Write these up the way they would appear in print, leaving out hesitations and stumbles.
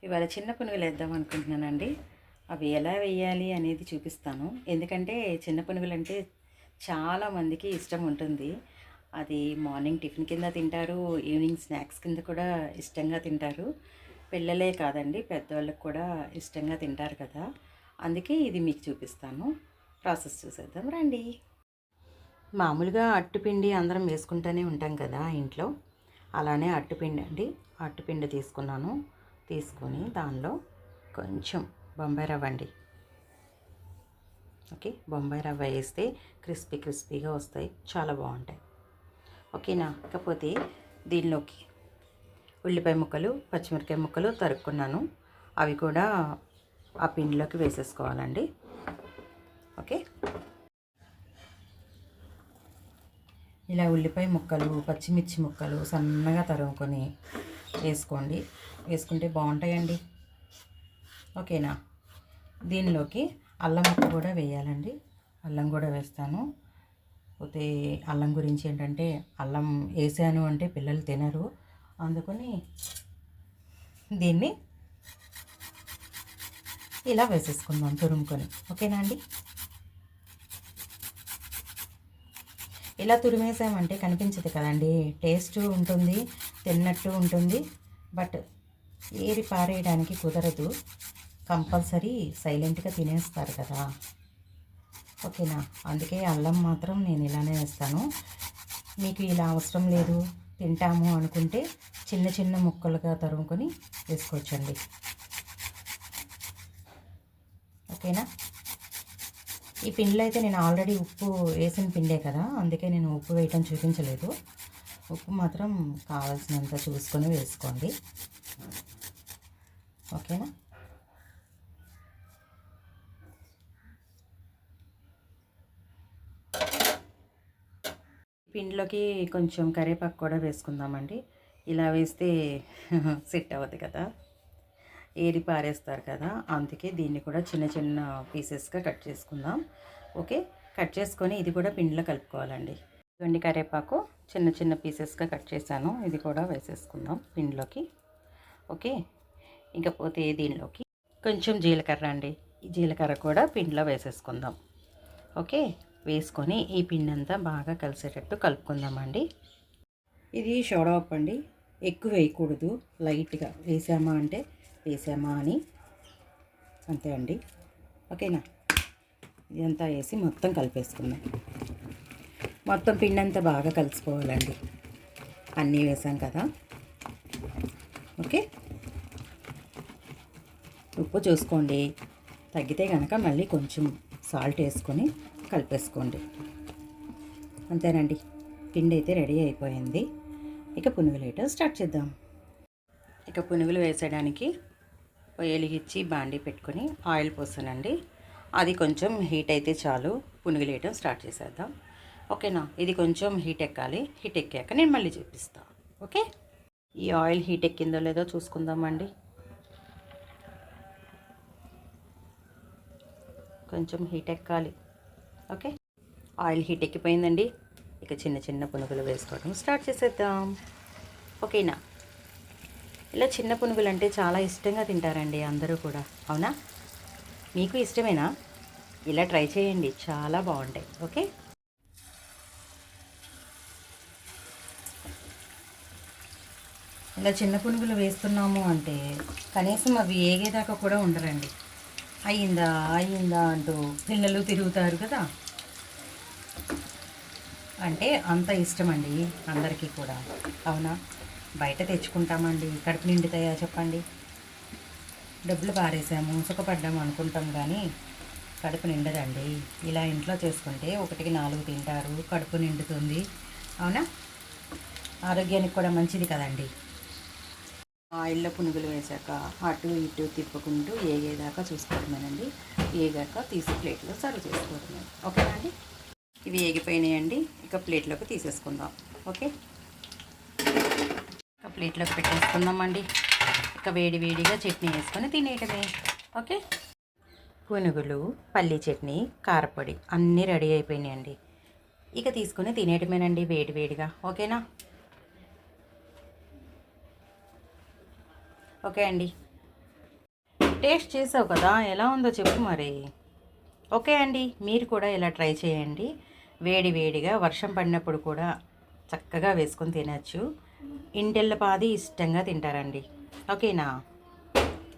ఇవాళ చిన్న పునుగులు వేద్దాం అనుకుంటున్నానండి. అవి ఎలా వేయాలి అనేది చూపిస్తాను. ఎందుకంటే చిన్న పునుగులు అంటే చాలామందికి ఇష్టం ఉంటుంది. అది మార్నింగ్ టిఫిన్ కింద తింటారు, ఈవినింగ్ స్నాక్స్ కింద కూడా ఇష్టంగా తింటారు. పిల్లలే కాదండి, పెద్దవాళ్ళకి కూడా ఇష్టంగా తింటారు కదా. అందుకే ఇది మీకు చూపిస్తాను. ప్రాసెస్ చూసేద్దాం రండి. మామూలుగా అట్టుపిండి అందరం వేసుకుంటూనే ఉంటాం కదా ఇంట్లో. అలానే అట్టుపిండి అండి. అట్టుపిండి తీసుకున్నాను. తీసుకొని దానిలో కొంచెం బొంబాయి రవ్వ అండి. ఓకే, బొంబాయి రవ్వ వేస్తే క్రిస్పీగా వస్తాయి, చాలా బాగుంటాయి. ఓకేనా. కాకపోతే దీనిలోకి ఉల్లిపాయ ముక్కలు, పచ్చిమిరపకాయ ముక్కలు తరుక్కున్నాను. అవి కూడా ఆ పిండిలోకి వేసేసుకోవాలండి. ఓకే, ఇలా ఉల్లిపాయ ముక్కలు, పచ్చిమిర్చి ముక్కలు సన్నగా తరుముకొని వేసుకోండి. వేసుకుంటే బాగుంటాయండి. ఓకేనా. దీనిలోకి అల్లం ముక్క కూడా వేయాలండి. అల్లం కూడా వేస్తాను. పోతే అల్లం గురించి ఏంటంటే, అల్లం వేసాను అంటే పిల్లలు తినరు, అందుకని దీన్ని ఇలా వేసేసుకుందాం తురుముకొని. ఓకేనా అండి. ఇలా తురిమేసామంటే కనిపించదు కదండి, టేస్ట్ ఉంటుంది, తిన్నట్టు ఉంటుంది, బట్ ఏరి పారేయడానికి కుదరదు. కంపల్సరీ సైలెంట్గా తినేస్తారు కదా. ఓకేనా. అందుకే అల్లం మాత్రం నేను ఇలానే వేస్తాను. మీకు ఇలా అవసరం లేదు, తింటాము అనుకుంటే చిన్న చిన్న ముక్కలుగా తరుముకొని వేసుకోవచ్చండి. ఓకేనా. ఈ పిండిలో అయితే నేను ఆల్రెడీ ఉప్పు వేసిన పిండే కదా, అందుకే నేను ఉప్పు వేయటం చూపించలేదు. ఉప్పు మాత్రం కావాల్సినంత చూసుకొని వేసుకోండి. ఓకేనా. పిండిలోకి కొంచెం కరివేపాకు కూడా వేసుకుందామండి. ఇలా వేస్తే సెట్ అవ్వదు కదా, ఏరి పారేస్తారు కదా, అందుకే దీన్ని కూడా చిన్న చిన్న పీసెస్గా కట్ చేసుకుందాం. ఓకే, కట్ చేసుకొని ఇది కూడా పిండిలో కలుపుకోవాలండి. ఇదిగోండి కరివేపాకు చిన్న చిన్న పీసెస్గా కట్ చేశాను, ఇది కూడా వేసేసుకుందాం పిండిలోకి. ఓకే, ఇంకపోతే దీనిలోకి కొంచెం జీలకర్ర అండి. ఈ జీలకర్ర కూడా పిండిలో వేసేసుకుందాం. ఓకే, వేసుకొని ఈ పిండి అంతా బాగా కలిసేటట్టు కలుపుకుందామండి. ఇది సోడా ఉప్పు అండి, ఎక్కువ వేయకూడదు, లైట్గా వేసామా అంటే వేసామా అని అంతే అండి. ఓకేనా. ఇదంతా వేసి మొత్తం కలిపేసుకుందాం. మొత్తం పిండి అంతా బాగా కలిసిపోవాలండి, అన్నీ వేసాం కదా. ఓకే, ఉప్పు చూసుకోండి, తగ్గితే కనుక మళ్ళీ కొంచెం సాల్ట్ వేసుకొని కలిపేసుకోండి. అంతేనండి, పిండి అయితే రెడీ అయిపోయింది. ఇక పునుగులు వేయటం స్టార్ట్ చేద్దాం. ఇక పునుగులు వేసేయడానికి వెలిగించి బాండీ పెట్టుకొని ఆయిల్ పోసానండి. అది కొంచెం హీట్ అయితే చాలు, పునుగులు వేయటం స్టార్ట్ చేసేద్దాం. ఓకేనా. ఇది కొంచెం హీట్ ఎక్కాలి, హీట్ ఎక్కాక నేను మళ్ళీ చూపిస్తాను. ఓకే, ఈ ఆయిల్ హీట్ ఎక్కిందో లేదో చూసుకుందామండి. కొంచెం హీట్ ఎక్కాలి. ఓకే, ఆయిల్ హీట్ ఎక్కిపోయిందండి. ఇక చిన్న చిన్న పునుగులు వేసుకోవడం స్టార్ట్ చేసేద్దాం. ఓకేనా. ఇలా చిన్న పునుగులు అంటే చాలా ఇష్టంగా తింటారండి అందరూ కూడా, అవునా. మీకు ఇష్టమేనా? ఇలా ట్రై చేయండి, చాలా బాగుంటాయి. ఓకే, ఇలా చిన్న పునుగులు వేస్తున్నాము అంటే కనీసం అవి ఏగేదాకా కూడా ఉండరండి. అయ్యిందా అంటూ పిల్లలు తిరుగుతారు కదా, అంటే అంత ఇష్టమండి అందరికీ కూడా, అవునా. బయట తెచ్చుకుంటామండి, కడుపు నిండుతాయా చెప్పండి. డబ్బులు పారేసాము, సుఖపడ్డాము అనుకుంటాం, కానీ కడుపు నిండదండి. ఇలా ఇంట్లో చేసుకుంటే 1కి 4 తింటారు, కడుపు నిండుతుంది, అవునా. ఆరోగ్యానికి కూడా మంచిది కదండి. ఆయిల్లో పునుగులు వేసాక అటు ఇటు తిప్పుకుంటూ ఏగేదాకా చూసుకోవడమేనండి. ఏగాక తీసి ప్లేట్లో సర్వ్ చేసుకోవడమే. ఓకేనా అండి. ఇవి ఏగిపోయినాయండి, ఇక ప్లేట్లోకి తీసేసుకుందాం. ఓకే, ఇక ప్లేట్లోకి పెట్టేసుకుందామండి. ఇక వేడిగా చట్నీ వేసుకొని తినేయటమే. ఓకే, పునుగులు, పల్లీ చట్నీ, కారపొడి అన్నీ రెడీ అయిపోయినాయండి. ఇక తీసుకొని తినేయటమేనండి వేడిగా. ఓకేనా. ఓకే అండి, టేస్ట్ చేసావు కదా, ఎలా ఉందో చెప్పు మరి. ఓకే అండి, మీరు కూడా ఇలా ట్రై చేయండి. వేడి వేడిగా వర్షం పడినప్పుడు కూడా చక్కగా వేసుకొని తినచ్చు. ఇంటెల్లపాది ఇష్టంగా తింటారండి. ఓకేనా?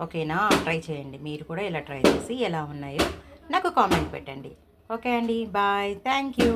ఓకేనా? ట్రై చేయండి. మీరు కూడా ఇలా ట్రై చేసి ఎలా ఉన్నాయో నాకు కామెంట్ పెట్టండి. ఓకే అండి, బాయ్, థ్యాంక్ యూ.